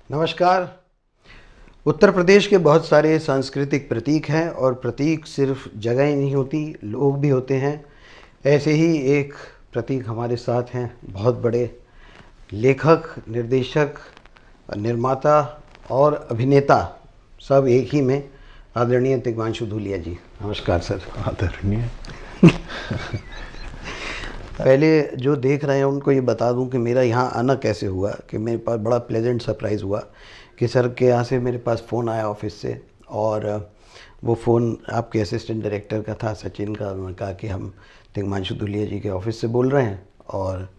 नमस्कार। उत्तर प्रदेश के बहुत सारे सांस्कृतिक प्रतीक हैं और प्रतीक सिर्फ जगह ही नहीं होती, लोग भी होते हैं। ऐसे ही एक प्रतीक हमारे साथ हैं, बहुत बड़े लेखक, निर्देशक, निर्माता और अभिनेता, सब एक ही में, आदरणीय तिग्मांशु धूलिया जी। नमस्कार सर। आदरणीय। पहले जो देख रहे हैं उनको ये बता दूं कि मेरा यहाँ आना कैसे हुआ, कि मेरे पास बड़ा प्लेजेंट सरप्राइज़ हुआ कि सर के यहाँ से मेरे पास फ़ोन आया ऑफिस से, और वो फ़ोन आपके असिस्टेंट डायरेक्टर का था, सचिन का। उन्होंने कहा कि हम तिग्मांशु धूलिया जी के ऑफिस से बोल रहे हैं और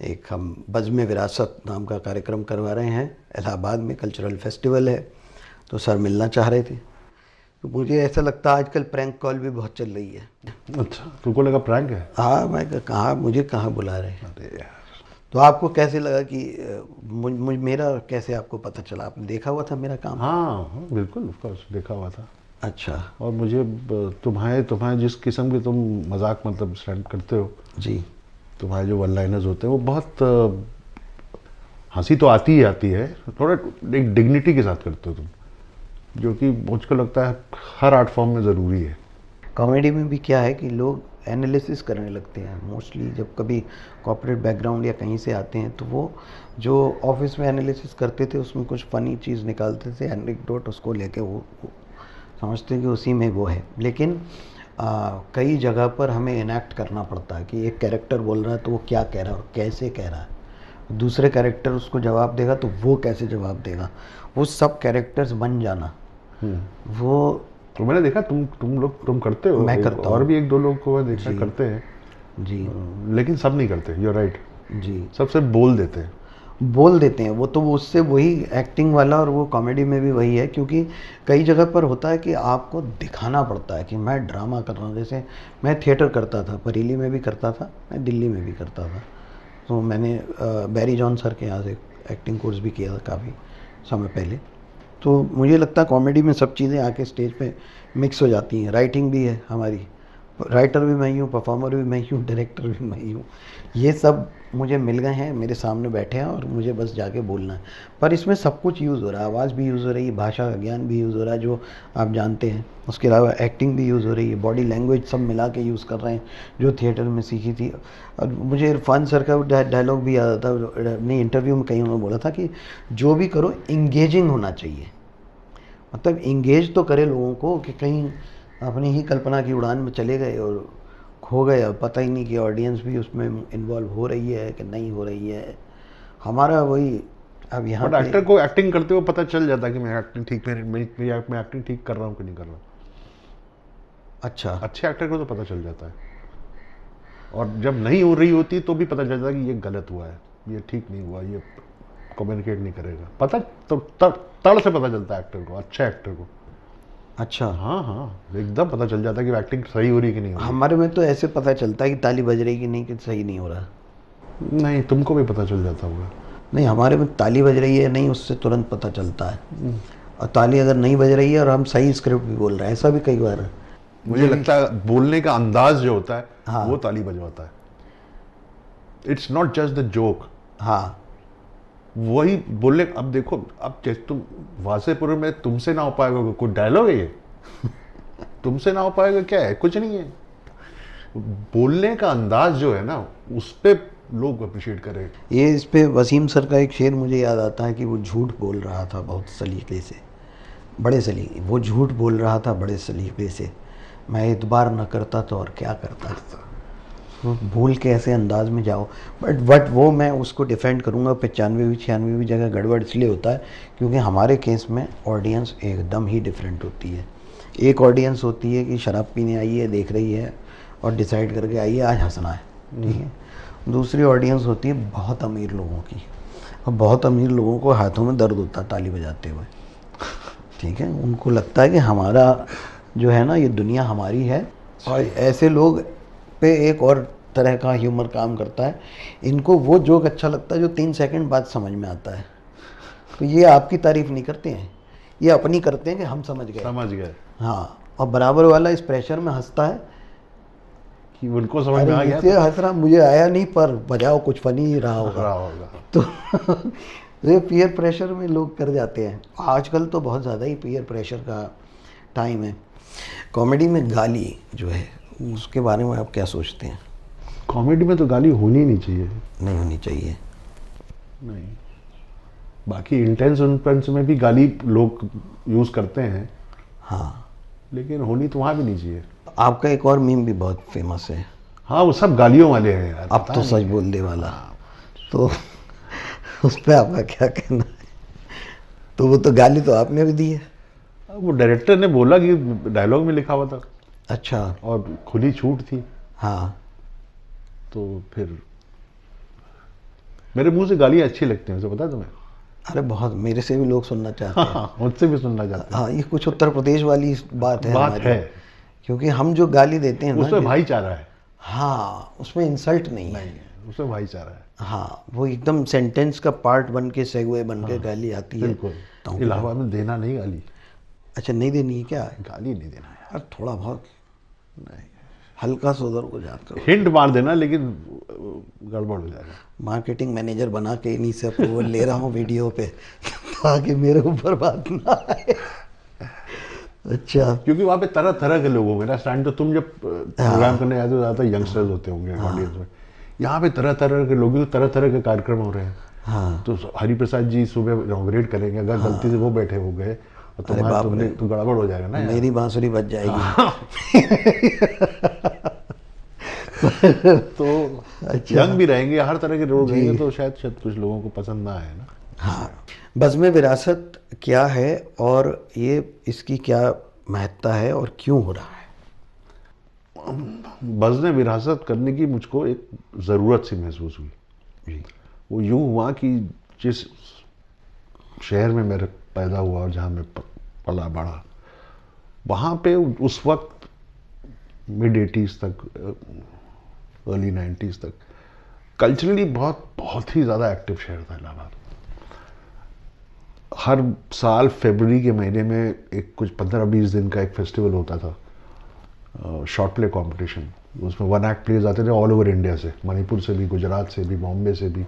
एक हम बज़्म विरासत नाम का कार्यक्रम करवा रहे हैं, इलाहाबाद में कल्चरल फेस्टिवल है, तो सर मिलना चाह रहे थे। तो मुझे ऐसा लगता है आजकल प्रैंक कॉल भी बहुत चल रही है। अच्छा, तुमको लगा प्रैंक है? हाँ, मैं कहा मुझे कहाँ बुला रहे हैं। अरे यार, तो आपको कैसे लगा कि मेरा कैसे आपको पता चला? आपने देखा हुआ था मेरा काम? हाँ हाँ बिल्कुल, ऑफ कोर्स देखा हुआ था। अच्छा। और मुझे तुम्हारे जिस किस्म के तुम मजाक मतलब स्टैंड करते हो जी। तुम्हारे जो वन लाइनर्स होते हैं वो बहुत हंसी तो आती ही आती है, थोड़ा एक डिग्निटी के साथ करते हो तुम, जो कि मुझको लगता है हर आर्ट फॉर्म में ज़रूरी है। कॉमेडी में भी क्या है कि लोग एनालिसिस करने लगते हैं मोस्टली, जब कभी कॉर्पोरेट बैकग्राउंड या कहीं से आते हैं तो वो जो ऑफिस में एनालिसिस करते थे उसमें कुछ फ़नी चीज़ निकालते थे, एनेक्डोट, उसको लेके वो समझते हैं कि उसी में वो है। लेकिन कई जगह पर हमें इनैक्ट करना पड़ता है कि एक कैरेक्टर बोल रहा है तो वो क्या कह रहा है और कैसे कह रहा है, दूसरे कैरेक्टर उसको जवाब देगा तो वो कैसे जवाब देगा, वो सब कैरेक्टर्स बन जाना। वो तो मैंने देखा तुम करते हो। मैं करता हूँ। और भी एक दो लोग को मैं देखा करते हैं जी। लेकिन सब नहीं करते। यू राइट जी। सब सिर्फ बोल देते हैं। बोल देते हैं वो, तो वो उससे वही एक्टिंग वाला, और वो कॉमेडी में भी वही है, क्योंकि कई जगह पर होता है कि आपको दिखाना पड़ता है कि मैं ड्रामा कर रहा हूँ। जैसे मैं थिएटर करता था, बरेली में भी करता था, मैं दिल्ली में भी करता था। तो मैंने बैरी जॉन सर के यहाँ से एक्टिंग कोर्स भी किया था काफ़ी समय पहले। तो मुझे लगता है कॉमेडी में सब चीज़ें आके स्टेज पे मिक्स हो जाती हैं। राइटिंग भी है हमारी, राइटर भी मैं ही हूँ, परफॉर्मर भी मैं ही हूँ, डायरेक्टर भी मैं ही हूँ। ये सब मुझे मिल गए हैं, मेरे सामने बैठे हैं और मुझे बस जाके बोलना है। पर इसमें सब कुछ यूज़ हो रहा है, आवाज़ भी यूज़ हो रही है, भाषा का ज्ञान भी यूज़ हो रहा है जो आप जानते हैं, उसके अलावा एक्टिंग भी यूज़ हो रही है, बॉडी लैंग्वेज सब मिला के यूज़ कर रहे हैं जो थिएटर में सीखी थी। और मुझे इरफान सर का डायलॉग भी याद आता है, अपने इंटरव्यू में कहीं उन्होंने बोला था कि जो भी करो इंगेजिंग होना चाहिए। मतलब इंगेज तो करे लोगों को, कि कहीं अपनी ही कल्पना की उड़ान में चले गए और खो गए और पता ही नहीं कि ऑडियंस भी उसमें इन्वॉल्व हो रही है कि नहीं हो रही है। हमारा वही अब यहाँ बट एक्टर को एक्टिंग करते हुए पता चल जाता है कि मैं एक्टिंग ठीक मैं एक्टिंग ठीक कर रहा हूँ कि नहीं कर रहा हूँ। अच्छा, अच्छे एक्टर को तो पता चल जाता है, और जब नहीं हो रही होती तो भी पता चलता है कि ये गलत हुआ है, ये ठीक नहीं हुआ, ये कम्युनिकेट नहीं करेगा। पता तो तड़ से पता चलता है एक्टर को, अच्छे एक्टर को। अच्छा। हाँ हाँ एकदम पता चल जाता है कि एक्टिंग सही हो रही है कि नहीं हो रही। हमारे में तो ऐसे पता चलता है कि ताली बज रही कि नहीं, कि सही नहीं हो रहा। नहीं, तुमको भी पता चल जाता होगा। नहीं, हमारे में ताली बज रही है नहीं, उससे तुरंत पता चलता है। और ताली अगर नहीं बज रही है और हम सही स्क्रिप्ट भी बोल रहे हैं, ऐसा भी कई बार है। मुझे लगता है बोलने का अंदाज जो होता है हाँ। वो ताली बजवाता है। It's not just the joke. हाँ। वही बोलने, अब देखो, अब जैसे तुम वासेपुर में तुमसे ना हो पाएगा, कोई डायलॉग है ये? तुमसे ना हो पाएगा क्या है? कुछ नहीं है। बोलने का अंदाज जो है ना, उस पे लोग अप्रिशिएट करें। ये इस पे वसीम सर का एक शेर मुझे याद आता है कि वो झूठ बोल रहा था बहुत सलीके से, वो झूठ बोल रहा था बड़े सलीके से, मैं एतबार न करता तो और क्या करता। भूल के ऐसे अंदाज में जाओ, बट वो मैं उसको डिफेंड करूँगा। 95वीं 96वीं जगह गड़बड़ इसलिए होता है क्योंकि हमारे केस में ऑडियंस एकदम ही डिफरेंट होती है। एक ऑडियंस होती है कि शराब पीने आई है, देख रही है और डिसाइड करके आई है आज हंसना है, ठीक है। दूसरी ऑडियंस होती है बहुत अमीर लोगों की, और बहुत अमीर लोगों को हाथों में दर्द होता है ताली बजाते हुए, ठीक है। उनको लगता है कि हमारा जो है ना, ये दुनिया हमारी है। और ऐसे लोग पे एक और तरह का ह्यूमर काम करता है, इनको वो जोक अच्छा लगता है जो 3 सेकंड बाद समझ में आता है। तो ये आपकी तारीफ नहीं करते हैं, ये अपनी करते हैं कि हम समझ गए। हाँ, और बराबर वाला इस प्रेशर में हंसता है कि उनको समझ में आ गया। हंस रहा, मुझे आया नहीं पर बजाओ, कुछ फनी ही रहा होगा। तो ये पीयर प्रेशर में लोग कर जाते हैं आजकल, तो बहुत ज़्यादा ही पीयर प्रेशर का टाइम है। कॉमेडी में गाली जो है उसके बारे में आप क्या सोचते हैं? कॉमेडी में तो गाली होनी नहीं चाहिए। नहीं होनी चाहिए। नहीं, बाकी इंटेंस में भी गाली लोग यूज़ करते हैं, हाँ, लेकिन होनी तो वहाँ भी नहीं चाहिए। आपका एक और मीम भी बहुत फेमस है, हाँ, वो सब गालियों वाले हैं यार, अब तो सच बोल दे वाला, तो उस पर आपका क्या कहना है? तो वो तो गाली तो आपने भी दी है। वो डायरेक्टर ने बोला कि डायलॉग में लिखा हुआ था अच्छा। और खुली छूट थी, हाँ, तो फिर मेरे मुंह से गालियाँ अच्छी लगती हैं, उसे पता है तुम्हें? अरे बहुत, मेरे से भी लोग सुनना चाहते हैं। हाँ, मुझसे भी सुनना चाहते हैं। हाँ, ये कुछ उत्तर प्रदेश वाली बात है बात हमारी। है, क्योंकि हम जो गाली देते हैं ना उसमें भाईचारा है। हाँ, उसमें इंसल्ट नहीं है। उसमें भाईचारा है। हाँ, वो एकदम सेंटेंस का पार्ट बन के, सेगवे बन के गाली आती है। बिल्कुल। इलाहाबाद में देना नहीं गाली। अच्छा, नहीं देनी है क्या? गाली नहीं देना यार। यार थोड़ा बहुत नहीं, हल्का सा उधर को जाते हो। हिंट मार देना, लेकिन गड़बड़ हो जाएगा। मार्केटिंग मैनेजर बना के इन्हीं से अप्रूवल ले रहा हूँ वीडियो पे, ताकि मेरे ऊपर बात ना आए। अच्छा, क्योंकि वहाँ पे तरह तरह के लोग होंगे ना स्टैंड, तो तुम जब प्रोग्राम करने जाते हो ज़्यादा यंगस्टर्स होते होंगे ऑडियंस में। यहाँ पे तरह तरह के लोग, तो तरह तरह के कार्यक्रम हो रहे हैं। हाँ, तो हरिप्रसाद जी सुबह इनॉग्रेट करेंगे, अगर गलती से वो बैठे हो गए और तुमने तो गड़बड़ हो जाएगा ना यार। मेरी बांसुरी बज जाएगी। तो यंग भी रहेंगे, हर तरह के लोग रहेंगे, तो शायद कुछ लोगों को पसंद ना आए ना। हाँ, बज़्म विरासत क्या है और ये इसकी क्या महत्ता है और क्यों हो रहा है? बज़्म विरासत करने की मुझको एक ज़रूरत सी महसूस हुई जी। वो यूँ हुआ कि जिस शहर में मेरा पैदा हुआ और जहाँ मैं पला बड़ा, वहाँ पे उस वक्त मिड 80s तक, अर्ली 90s तक कल्चरली बहुत ही ज़्यादा एक्टिव शहर था इलाहाबाद। हर साल फरवरी के महीने में एक कुछ 15-20 दिन का एक फेस्टिवल होता था, शॉर्ट प्ले कंपटीशन। उसमें 1 एक्ट प्लेज आते थे ऑल ओवर इंडिया से, मणिपुर से भी, गुजरात से भी, बॉम्बे से भी,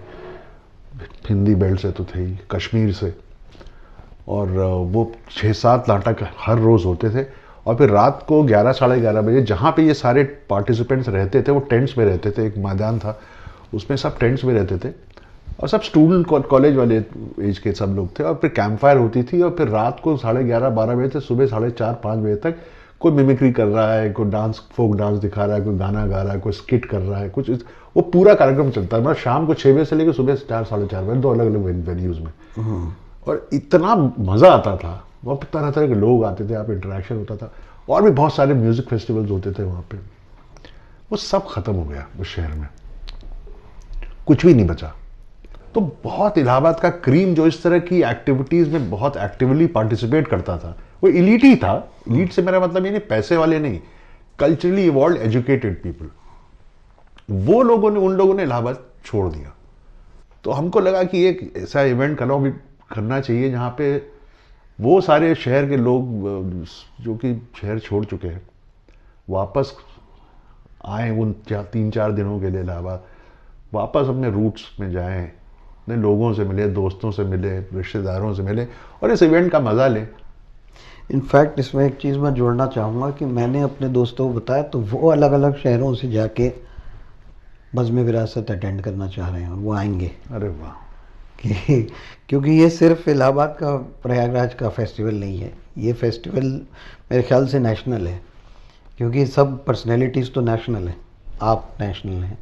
हिंदी बेल्ट से तो थे ही, कश्मीर से। और वो 6-7 नाटक हर रोज़ होते थे। और फिर रात को 11-11:30 बजे जहाँ पे ये सारे पार्टिसिपेंट्स रहते थे, वो टेंट्स में रहते थे। एक मैदान था, उसमें सब टेंट्स में रहते थे और सब स्टूडेंट कॉलेज वाले एज के सब लोग थे। और फिर कैंप फायर होती थी और फिर रात को 11:30-12 बजे से सुबह 4:30-5 बजे तक कोई मिमिक्री कर रहा है, कोई डांस, फोक डांस दिखा रहा है, कोई गाना गा रहा है, कोई स्किट कर रहा है, कुछ वो पूरा कार्यक्रम चलता है। मतलब शाम को 6 बजे से लेकर सुबह 4-4:30 बजे, 2 अलग-अलग वेन्यूज़ में। और इतना मज़ा आता था, वहाँ पर तरह तरह के लोग आते थे, आप इंटरेक्शन होता था। और भी बहुत सारे म्यूज़िक फेस्टिवल्स होते थे वहाँ पे। वो सब ख़त्म हो गया उस शहर में, कुछ भी नहीं बचा। तो बहुत इलाहाबाद का क्रीम जो इस तरह की एक्टिविटीज़ में बहुत एक्टिवली पार्टिसिपेट करता था, वो इलीट ही था। इलीट से मेरा मतलब ये नहीं पैसे वाले नहीं, कल्चरली इवॉल्व एजुकेटेड पीपल। उन लोगों ने इलाहाबाद छोड़ दिया। तो हमको लगा कि एक ऐसा इवेंट करना चाहिए जहाँ पे वो सारे शहर के लोग जो कि शहर छोड़ चुके हैं वापस आए, उन 3-4 दिनों के लिए इलाहाबाद, वापस अपने रूट्स में जाएं, अपने लोगों से मिले, दोस्तों से मिले, रिश्तेदारों से मिले और इस इवेंट का मज़ा लें। इनफैक्ट इसमें एक चीज़ मैं जोड़ना चाहूँगा कि मैंने अपने दोस्तों को बताया तो वो अलग अलग शहरों से जाके बज़्म विरासत अटेंड करना चाह रहे हैं और वो आएंगे। अरे वाह! क्योंकि ये सिर्फ इलाहाबाद का, प्रयागराज का फेस्टिवल नहीं है, ये फेस्टिवल मेरे ख्याल से नेशनल है। क्योंकि सब पर्सनैलिटीज़ तो नेशनल हैं, आप नेशनल हैं,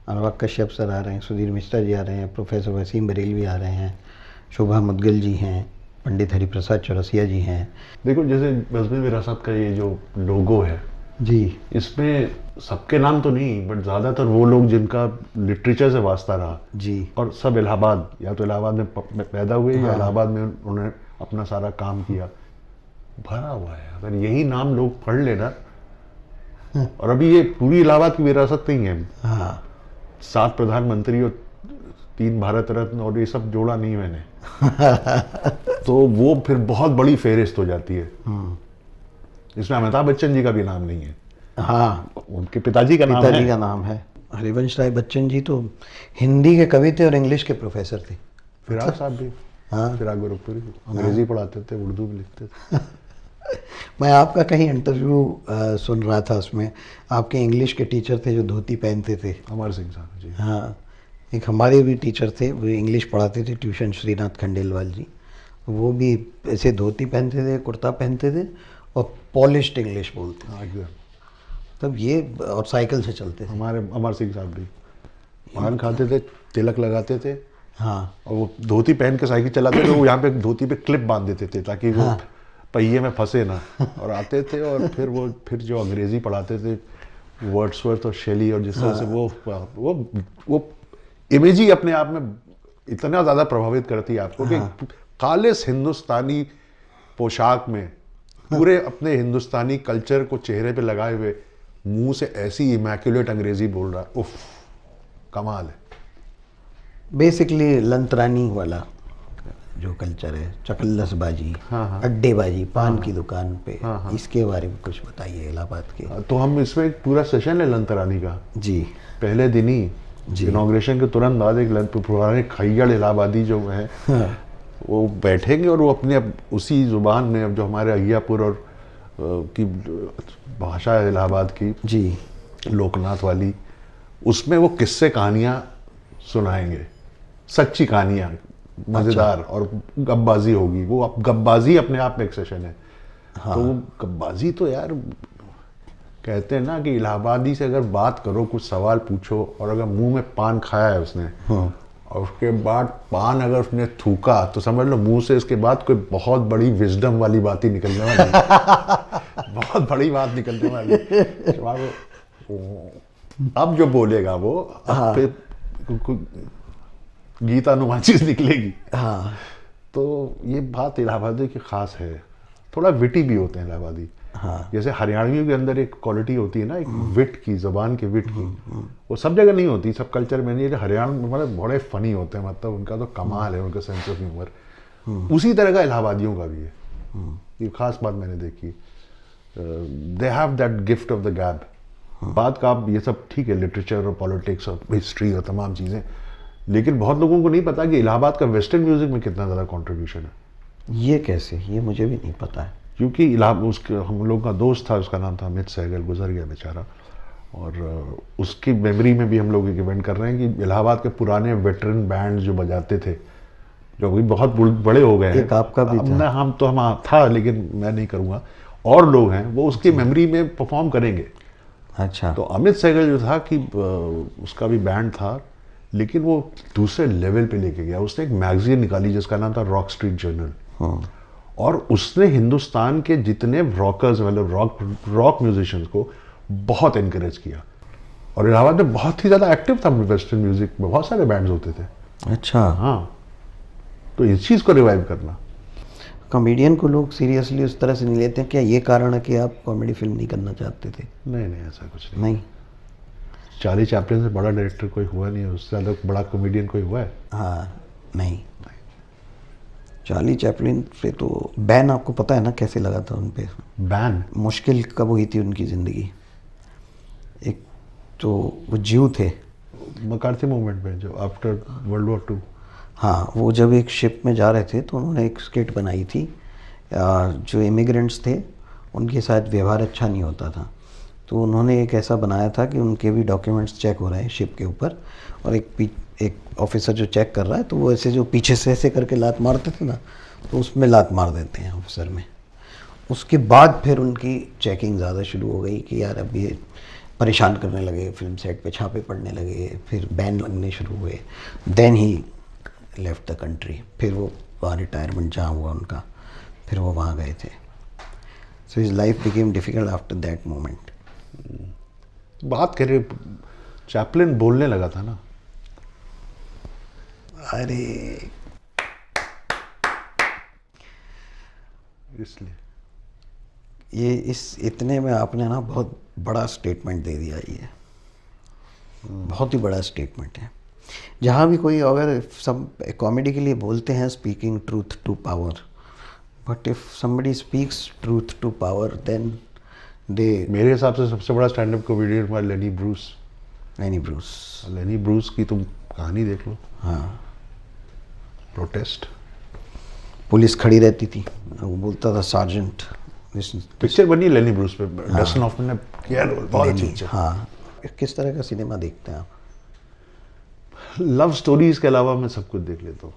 अनुराग कश्यप सर आ रहे हैं, सुधीर मिश्रा जी आ रहे हैं, प्रोफेसर वसीम बरेलवी आ रहे हैं, शोभा मुदगिल जी हैं, पंडित हरिप्रसाद चौरसिया जी हैं। देखो, जैसे बज़्म विरासत का ये जो लोगो है जी, इसमें सबके नाम तो नहीं, बट ज़्यादातर वो लोग जिनका लिटरेचर से वास्ता रहा जी, और सब इलाहाबाद, या तो इलाहाबाद में पैदा हुए या इलाहाबाद में उन्होंने अपना सारा काम किया, भरा हुआ है। अगर यही नाम लोग पढ़ लेना, और अभी ये पूरी इलाहाबाद की विरासत नहीं है, हाँ 7 प्रधानमंत्री और 3 भारत रत्न और ये सब जोड़ा नहीं मैंने तो वो फिर बहुत बड़ी फेहरिस्त हो जाती है। इसमें अमिताभ बच्चन जी का भी नाम नहीं है, हाँ उनके पिताजी का नाम है। हरिवंश राय बच्चन जी तो हिंदी के कवि थे और इंग्लिश के प्रोफेसर थे। फिराक साहब भी, हाँ। फिराक गोरखपुरी अंग्रेजी पढ़ाते थे, उर्दू भी लिखते थे। मैं आपका कहीं इंटरव्यू सुन रहा था, उसमें आपके इंग्लिश के टीचर थे जो धोती पहनते थे। अमर सिंह साहब जी। हाँ, एक हमारे भी टीचर थे, वो इंग्लिश पढ़ाते थे ट्यूशन, श्रीनाथ खंडेलवाल जी। वो भी ऐसे धोती पहनते थे, कुर्ता पहनते थे और पॉलिश्ड इंग्लिश बोलते थे। हाँ एकदम। तब ये, और साइकिल से चलते थे। हमारे अमर सिंह साहब भी पान खाते थे, तिलक लगाते थे, हाँ और वो धोती पहन के साइकिल चलाते थे। वो यहाँ पे धोती पे क्लिप बांध देते थे ताकि वो पहिए में फंसे ना, और आते थे। और फिर जो अंग्रेजी पढ़ाते थे, वर्ड्सवर्थ और शेली, और जिस तरह से वो इमेज ही अपने आप में इतना ज़्यादा प्रभावित करती है आपको कि काले हिंदुस्तानी पोशाक में पूरे अपने हिंदुस्तानी कल्चर को चेहरे पे लगाए हुए मुंह से ऐसी इमैक्युलेट अंग्रेजी बोल रहा है, उफ, कमाल है। बेसिकली लंतरानी वाला जो कल्चर है, चकल्लसबाजी, अड्डेबाजी, पान की दुकान पे, इसके बारे में कुछ बताइए इलाहाबाद के। तो हम इसमें एक पूरा सेशन है लंतरानी का जी। पहले दिन ही, इनॉग्रेशन के तुरंत बाद एक पुराने खैयड़ इलाहाबादी जो है वो बैठेंगे और वो अपने उसी जुबान में, अब जो हमारे अहियापुर और की भाषा है इलाहाबाद की जी, लोकनाथ वाली, उसमें वो किस्से कहानियाँ सुनाएंगे, सच्ची कहानियाँ, मज़ेदार। और गप्पाबाजी होगी। वो अब गप्पाबाजी अपने आप में एक सेशन है। हाँ। तो वो गप्पाबाजी तो यार कहते हैं ना कि इलाहाबादी से अगर बात करो, कुछ सवाल पूछो, और अगर मुंह में पान खाया है उसने, और उसके बाद पान अगर उसने थूका, तो समझ लो मुंह से इसके बाद कोई बहुत बड़ी विजडम वाली बात ही निकलने वाली बहुत बड़ी बात निकलने वाली। अब जो बोलेगा वो, अब फिर गीता नुमा चीज निकलेगी। हाँ। तो ये बात इलाहाबादी की खास है। थोड़ा विटी भी होते हैं इलाहाबादी। हाँ। जैसे हरियाणवियों के अंदर एक क्वालिटी होती है ना, एक विट की, जबान के विट की, वो सब जगह नहीं होती, सब कल्चर में नहीं है। हरियाणा में मतलब बड़े फनी होते हैं, मतलब उनका तो कमाल है, उनका सेंस ऑफ ह्यूमर। उसी तरह का इलाहाबादियों का भी है। ये खास बात मैंने देखी। They have that gift of the गैब। बात का आप ये सब ठीक है, लिटरेचर और पॉलिटिक्स और हिस्ट्री और तमाम चीज़ें, लेकिन बहुत लोगों को नहीं पता कि इलाहाबाद का वेस्टर्न म्यूजिक में कितना ज़्यादा कंट्रीब्यूशन है। ये कैसे, ये मुझे भी नहीं पता है। क्योंकि उसके हम लोग का दोस्त था, उसका नाम था अमित सहगल, गुजर गया बेचारा, और उसकी मेमोरी में भी हम लोग एक इवेंट कर रहे हैं कि इलाहाबाद के पुराने वेटरन बैंड जो बजाते थे, जो अभी बहुत बड़े हो गए हैं। एक आपका भी था। हम था, लेकिन मैं नहीं करूँगा, और लोग हैं वो उसकी मेमोरी में परफॉर्म करेंगे। अच्छा। तो अमित सहगल जो था कि उसका भी बैंड था, लेकिन वो दूसरे लेवल पे लेके गया। उसने एक मैगजीन निकाली जिसका नाम था रॉक स्ट्रीट जर्नल, और उसने हिंदुस्तान के जितने रॉकर्स, मतलब रॉक म्यूजिशियंस को बहुत इनकरेज किया। और इलाहाबाद में बहुत ही ज़्यादा एक्टिव था वेस्टर्न म्यूजिक में, बहुत सारे बैंड्स होते थे। अच्छा। हाँ, तो इस चीज़ को रिवाइव करना। कॉमेडियन को लोग सीरियसली उस तरह से नहीं लेते हैं, क्या ये कारण है कि आप कॉमेडी फिल्म नहीं करना चाहते थे? नहीं, ऐसा कुछ नहीं। चार्ली चैपलिन से बड़ा डायरेक्टर कोई हुआ नहीं है, उससे ज़्यादा बड़ा कॉमेडियन कोई हुआ है? हाँ, नहीं। चार्ली चैपलिन से तो बैन, आपको पता है ना कैसे लगा था उन पे? बैन मुश्किल कब हुई थी उनकी ज़िंदगी? एक तो वो जीव थे, मकार्थी मूवमेंट में, जो आफ्टर वर्ल्ड वॉर 2। हाँ, वो जब एक शिप में जा रहे थे तो उन्होंने एक स्किट बनाई थी। जो इमिग्रेंट्स थे उनके साथ व्यवहार अच्छा नहीं होता था, तो उन्होंने एक ऐसा बनाया था कि उनके भी डॉक्यूमेंट्स चेक हो रहे हैं शिप के ऊपर, और एक ऑफिसर जो चेक कर रहा है, तो वो ऐसे जो पीछे से ऐसे करके लात मारते थे ना, तो उसमें लात मार देते हैं ऑफिसर में। उसके बाद फिर उनकी चेकिंग ज़्यादा शुरू हो गई कि यार अब ये परेशान करने लगे, फिल्म सेट पे छापे पड़ने लगे, फिर बैन लगने शुरू हुए। Then he left the country. फिर वो वहाँ रिटायरमेंट जहाँ हुआ उनका, फिर वो वहाँ गए थे। So his life became difficult after that moment. बात करें, चैपलिन बोलने लगा था ना। अरे इसलिए ये इतने में आपने ना बहुत बड़ा स्टेटमेंट दे दिया। ये बहुत ही बड़ा स्टेटमेंट है। जहाँ भी कोई अगर सब कॉमेडी के लिए बोलते हैं speaking truth to power, but if somebody speaks truth to power then they. मेरे हिसाब से सबसे बड़ा स्टैंड अप कॉमेडियन हुआ लेनी ब्रूस। लेनी ब्रूस की तुम कहानी देख लो। हाँ, प्रोटेस्ट। पुलिस खड़ी रहती थी, वो बोलता था सार्जेंट। पिक्चर बनी लेनी ब्रूस पे, डस्टिन हॉफमैन ने किया रोल, बहुत अच्छी पिक्चर। हाँ, किस तरह का सिनेमा देखते हैं आप? लव स्टोरीज के अलावा मैं सब कुछ देख लेता हूँ।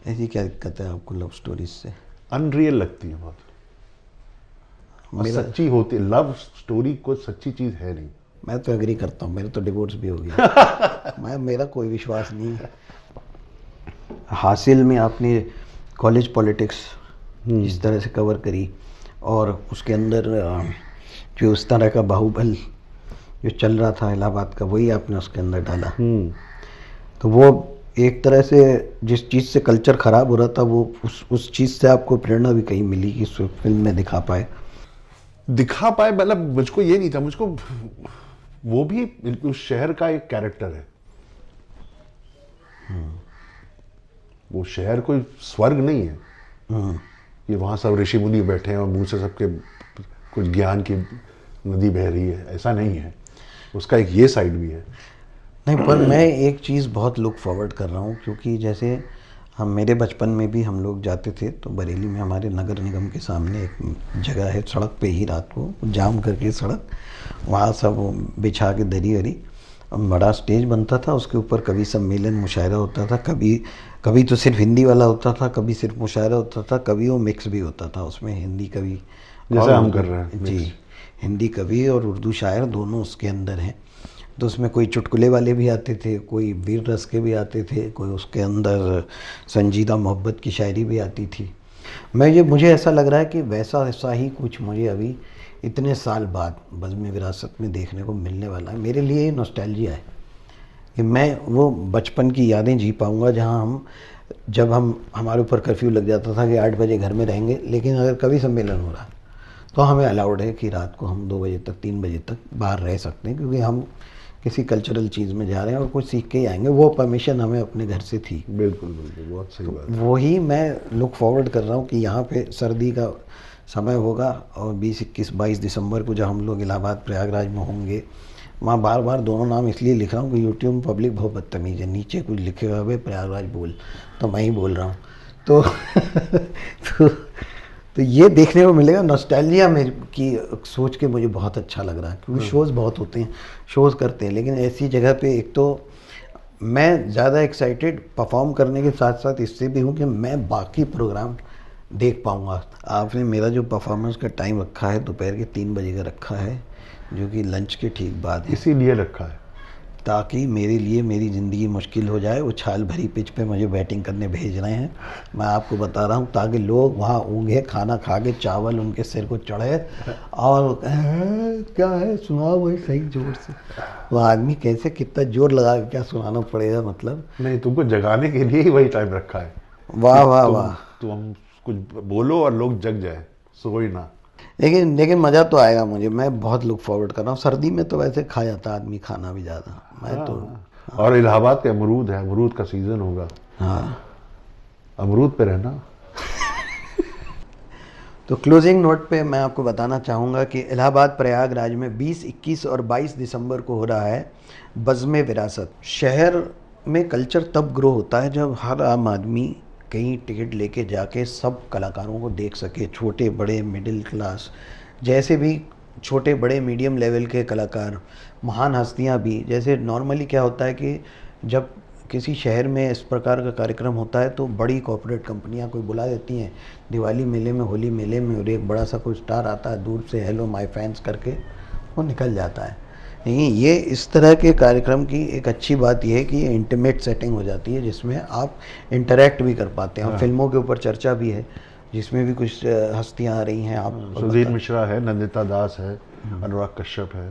ऐसी क्या दिक्कत है आपको लव स्टोरीज से? अनरियल लगती है बहुत, और सच्ची होती। लव स्टोरी कोई सच्ची चीज है नहीं। मैं तो एग्री करता हूँ, मेरे तो डिवोर्स भी हो गया। मेरा कोई विश्वास नहीं है। हासिल में आपने कॉलेज पॉलिटिक्स जिस तरह से कवर करी, और उसके अंदर जो उस तरह का बाहुबल जो चल रहा था इलाहाबाद का, वही आपने उसके अंदर डाला। तो वो एक तरह से जिस चीज़ से कल्चर ख़राब हो रहा था, वो उस चीज़ से आपको प्रेरणा भी कहीं मिली कि इस फिल्म में दिखा पाए। मतलब मुझको ये नहीं था, मुझको वो भी उस शहर का एक कैरेक्टर है। वो शहर कोई स्वर्ग नहीं है कि वहाँ सब ऋषि मुनि बैठे हैं और मुंह से सबके कुछ ज्ञान की नदी बह रही है, ऐसा नहीं है। उसका एक ये साइड भी है। नहीं, पर मैं एक चीज़ बहुत लुक फॉरवर्ड कर रहा हूँ, क्योंकि जैसे हम मेरे बचपन में भी हम लोग जाते थे, तो बरेली में हमारे नगर निगम के सामने एक जगह है, सड़क पे ही रात को जाम करके सड़क, वहाँ सब बिछा के दरी वरी, बड़ा स्टेज बनता था, उसके ऊपर कभी सम्मेलन मुशायरा होता था, कभी तो सिर्फ हिंदी वाला होता था, कभी सिर्फ मुशायरा होता था, कभी वो मिक्स भी होता था, उसमें हिंदी कवि जैसे हम कर रहे हैं जी, हिंदी कवि और उर्दू शायर दोनों उसके अंदर हैं। तो उसमें कोई चुटकुले वाले भी आते थे, कोई वीर रस के भी आते थे, कोई उसके अंदर संजीदा मोहब्बत की शायरी भी आती थी। मुझे ऐसा लग रहा है कि वैसा ही कुछ मुझे अभी इतने साल बाद बज़्म विरासत में देखने को मिलने वाला है। मेरे लिए नॉस्टैल्जिया है कि मैं वो बचपन की यादें जी पाऊँगा, जहाँ जब हमारे ऊपर कर्फ्यू लग जाता था कि 8 बजे घर में रहेंगे, लेकिन अगर कभी सम्मेलन हो रहा तो हमें अलाउड है कि रात को हम 2 बजे तक 3 बजे तक बाहर रह सकते हैं, क्योंकि हम किसी कल्चरल चीज़ में जा रहे हैं और कुछ सीख के ही आएंगे। वो परमिशन हमें अपने घर से थी। बिल्कुल बिल्कुल, बहुत सही बात है। वही मैं लुक फॉरवर्ड कर रहा हूँ कि यहाँ पे सर्दी का समय होगा, और 20, 21, 22 दिसंबर को जब हम लोग इलाहाबाद प्रयागराज में होंगे, वहाँ बार बार दोनों नाम इसलिए लिख रहा हूँ कि यूट्यूब में पब्लिक बहुत बदतमीज़ है, नीचे कुछ लिखेगा भाई प्रयागराज बोल, तो मैं ही बोल रहा हूँ। तो ये देखने को मिलेगा। नॉस्टैल्जिया में की सोच के मुझे बहुत अच्छा लग रहा है, क्योंकि शोज़ बहुत होते हैं, शोज़ करते हैं, लेकिन ऐसी जगह पे एक तो मैं ज़्यादा एक्साइटेड परफॉर्म करने के साथ साथ इससे भी हूँ कि मैं बाकी प्रोग्राम देख पाऊँगा। आपने मेरा जो परफॉर्मेंस का टाइम रखा है दोपहर के 3 बजे का रखा है, जो कि लंच के ठीक बाद है, इसीलिए रखा है ताकि मेरे लिए मेरी ज़िंदगी मुश्किल हो जाए। वो छाल भरी पिच पे मुझे बैटिंग करने भेज रहे हैं, मैं आपको बता रहा हूँ, ताकि लोग वहाँ ऊँघे खाना खा के चावल उनके सिर को चढ़े और क्या है सुनाओ भाई सही जोर से। वो आदमी कैसे कितना जोर लगा के क्या सुनाना पड़ेगा, मतलब नहीं, तुमको जगाने के लिए ही वही टाइम रखा है। वाह वाह वाह। तुम कुछ बोलो और लोग जग जाए, सोई ना। लेकिन मज़ा तो आएगा मुझे, मैं बहुत लुक फॉरवर्ड कर रहा हूँ। सर्दी में तो वैसे खा जाता आदमी खाना भी ज़्यादा, मैं तो। और इलाहाबाद का अमरूद है, अमरूद का सीजन होगा। हाँ, अमरूद पे रहना। तो क्लोजिंग नोट पे मैं आपको बताना चाहूँगा कि इलाहाबाद प्रयागराज में 20, 21 और 22 दिसंबर को हो रहा है बज़्म विरासत। शहर में कल्चर तब ग्रो होता है जब हर आम आदमी कहीं टिकट लेके जाके सब कलाकारों को देख सके, छोटे बड़े मिडिल क्लास, जैसे भी छोटे बड़े मीडियम लेवल के कलाकार, महान हस्तियां भी। जैसे नॉर्मली क्या होता है कि जब किसी शहर में इस प्रकार का कार्यक्रम होता है तो बड़ी कॉर्पोरेट कंपनियां कोई बुला देती हैं दिवाली मेले में, होली मेले में, और एक बड़ा सा कोई स्टार आता है दूर से हेलो माय फैंस करके वो निकल जाता है। नहीं, ये इस तरह के कार्यक्रम की एक अच्छी बात यह है कि ये इंटीमेट सेटिंग हो जाती है, जिसमें आप इंटरेक्ट भी कर पाते हैं। और फिल्मों के ऊपर चर्चा भी है, जिसमें भी कुछ हस्तियां आ रही हैं। आप सुधीर मिश्रा है, नंदिता दास है, अनुराग कश्यप है,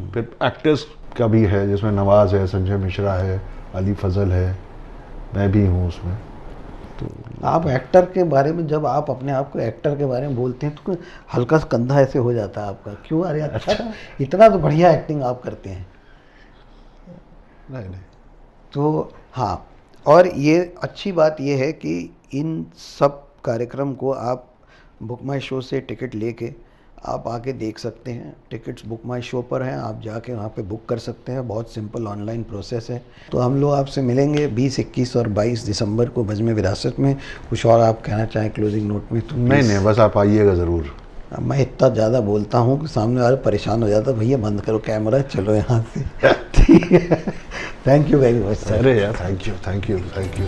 फिर एक्टर्स का भी है जिसमें नवाज है, संजय मिश्रा है, अली फजल है, मैं भी हूँ उसमें। तो आप एक्टर के बारे में, जब आप अपने आप को एक्टर के बारे में बोलते हैं तो हल्का सा कंधा ऐसे हो जाता है आपका, क्यों? अरे अच्छा, इतना तो बढ़िया एक्टिंग आप करते हैं। नहीं तो हाँ, और ये अच्छी बात ये है कि इन सब कार्यक्रम को आप बुक माई शो से टिकट लेके आप आके देख सकते हैं। टिकट्स बुक माई शो पर हैं, आप जाके वहाँ पे बुक कर सकते हैं। बहुत सिंपल ऑनलाइन प्रोसेस है। तो हम लोग आपसे मिलेंगे 20, 21 और 22 दिसंबर को बज़्म विरासत में। कुछ और आप कहना चाहें क्लोजिंग नोट में तो नहीं नहीं, बस आप आइएगा ज़रूर। मैं इतना ज़्यादा बोलता हूँ कि सामने वाला परेशान हो जाता, भैया बंद करो कैमरा, चलो यहाँ से। ठीक है, thank you very much sir. अरे यार, thank you thank you thank you.